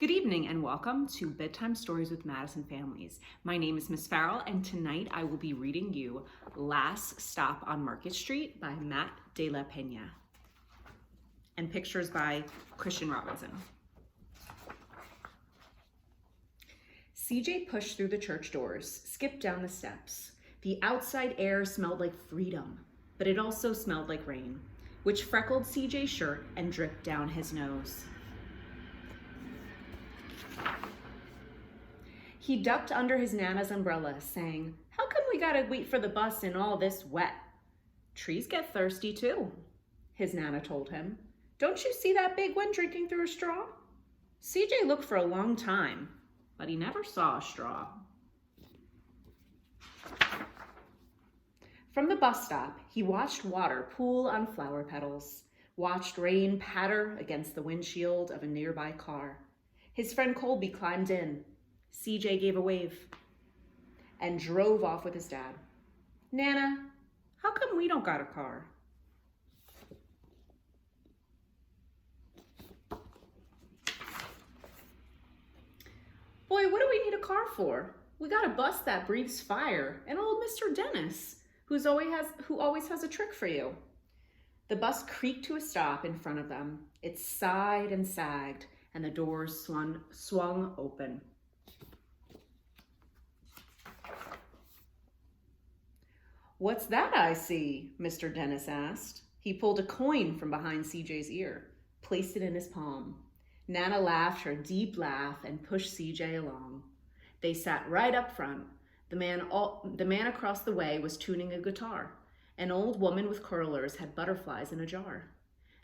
Good evening and welcome to Bedtime Stories with Madison Families. My name is Miss Farrell and tonight I will be reading you Last Stop on Market Street by Matt de la Pena and pictures by Christian Robinson. CJ pushed through the church doors, skipped down the steps. The outside air smelled like freedom, but it also smelled like rain, which freckled CJ's shirt and dripped down his nose. He ducked under his Nana's umbrella, saying, "How come we gotta wait for the bus in all this wet?" "Trees get thirsty too," his Nana told him. "Don't you see that big one drinking through a straw?" CJ looked for a long time, but he never saw a straw. From the bus stop, he watched water pool on flower petals, watched rain patter against the windshield of a nearby car. His friend Colby climbed in. CJ gave a wave and drove off with his dad. "Nana, how come we don't got a car?" "Boy, what do we need a car for? We got a bus that breathes fire and old Mr. Dennis, who always has a trick for you." The bus creaked to a stop in front of them. It sighed and sagged, and the doors swung open. "What's that I see?" Mr. Dennis asked. He pulled a coin from behind CJ's ear, placed it in his palm. Nana laughed her deep laugh and pushed CJ along. They sat right up front. The man across the way was tuning a guitar. An old woman with curlers had butterflies in a jar.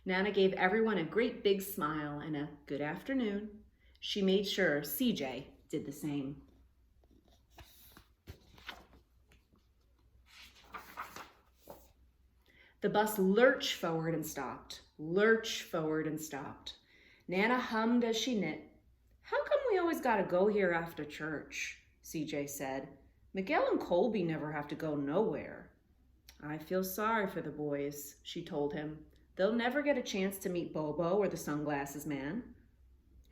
Nana gave everyone a great big smile and a good afternoon. She made sure CJ did the same. The bus lurched forward and stopped, lurched forward and stopped. Nana hummed as she knit. "How come we always gotta go here after church?" CJ said. "Miguel and Colby never have to go nowhere." "I feel sorry for the boys," she told him. "They'll never get a chance to meet Bobo or the sunglasses man.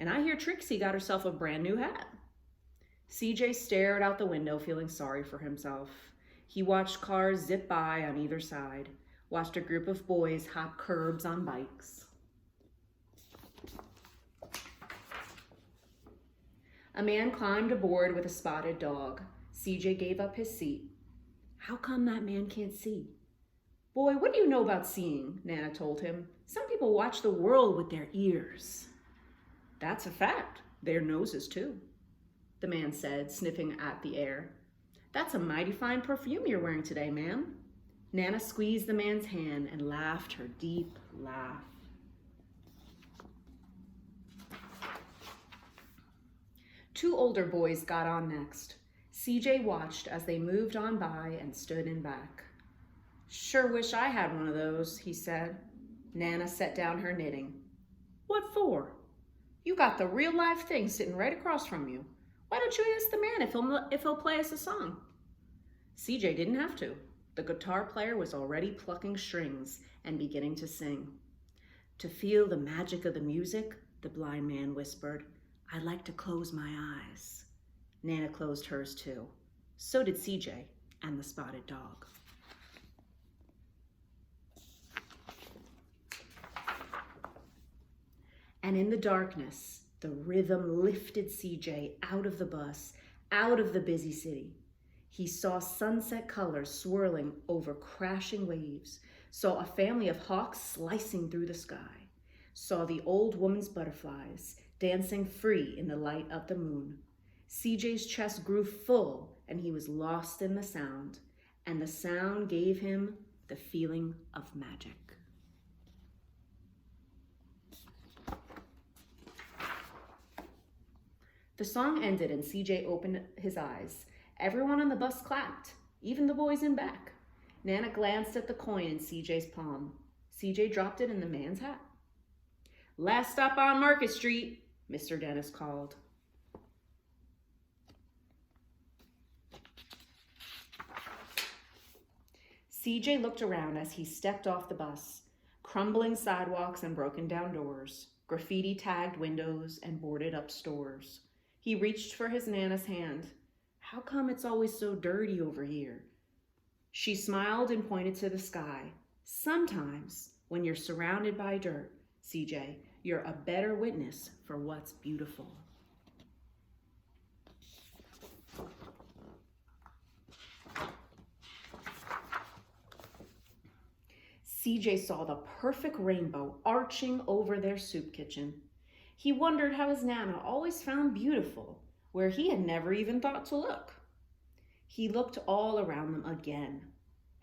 And I hear Trixie got herself a brand new hat." CJ stared out the window, feeling sorry for himself. He watched cars zip by on either side, watched a group of boys hop curbs on bikes. A man climbed aboard with a spotted dog. CJ gave up his seat. "How come that man can't see?" "Boy, what do you know about seeing?" Nana told him. "Some people watch the world with their ears." "That's a fact. Their noses too," the man said, sniffing at the air. "That's a mighty fine perfume you're wearing today, ma'am." Nana squeezed the man's hand and laughed her deep laugh. Two older boys got on next. CJ watched as they moved on by and stood in back. "Sure wish I had one of those," he said. Nana set down her knitting. "What for?" "You got the real live thing sitting right across from you. Why don't you ask the man if he'll play us a song?" CJ didn't have to. The guitar player was already plucking strings and beginning to sing. "To feel the magic of the music," the blind man whispered, "I'd like to close my eyes." Nana closed hers too. So did CJ and the spotted dog. And in the darkness, the rhythm lifted CJ out of the bus, out of the busy city. He saw sunset colors swirling over crashing waves, saw a family of hawks slicing through the sky, saw the old woman's butterflies dancing free in the light of the moon. CJ's chest grew full and he was lost in the sound, and the sound gave him the feeling of magic. The song ended and CJ opened his eyes. Everyone on the bus clapped, even the boys in back. Nana glanced at the coin in CJ's palm. CJ dropped it in the man's hat. "Last stop on Market Street," Mr. Dennis called. CJ looked around as he stepped off the bus. Crumbling sidewalks and broken down doors. graffiti tagged windows, and boarded up stores. He reached for his Nana's hand. How come it's always so dirty over here? She smiled and pointed to the sky. Sometimes, when you're surrounded by dirt, CJ, you're a better witness for what's beautiful. CJ saw the perfect rainbow arching over their soup kitchen. He wondered how his Nana always found beautiful where he had never even thought to look. He looked all around them again,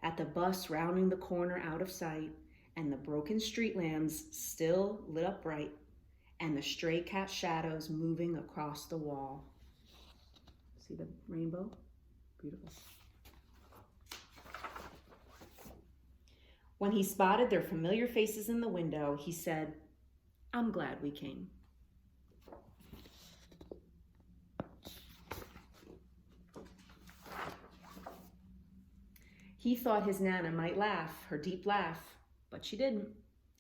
at the bus rounding the corner out of sight, and the broken street lamps still lit up bright, and the stray cat shadows moving across the wall. See the rainbow? Beautiful. When he spotted their familiar faces in the window, he said, "I'm glad we came." He thought his Nana might laugh, her deep laugh, but she didn't.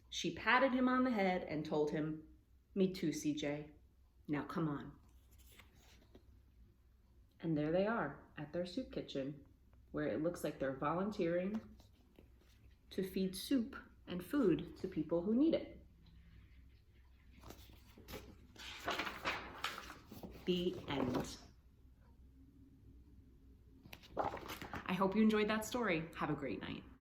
She patted him on the head and told him, "Me too, CJ. Now come on." And there they are at their soup kitchen, where it looks like they're volunteering to feed soup and food to people who need it. The end. I hope you enjoyed that story. Have a great night.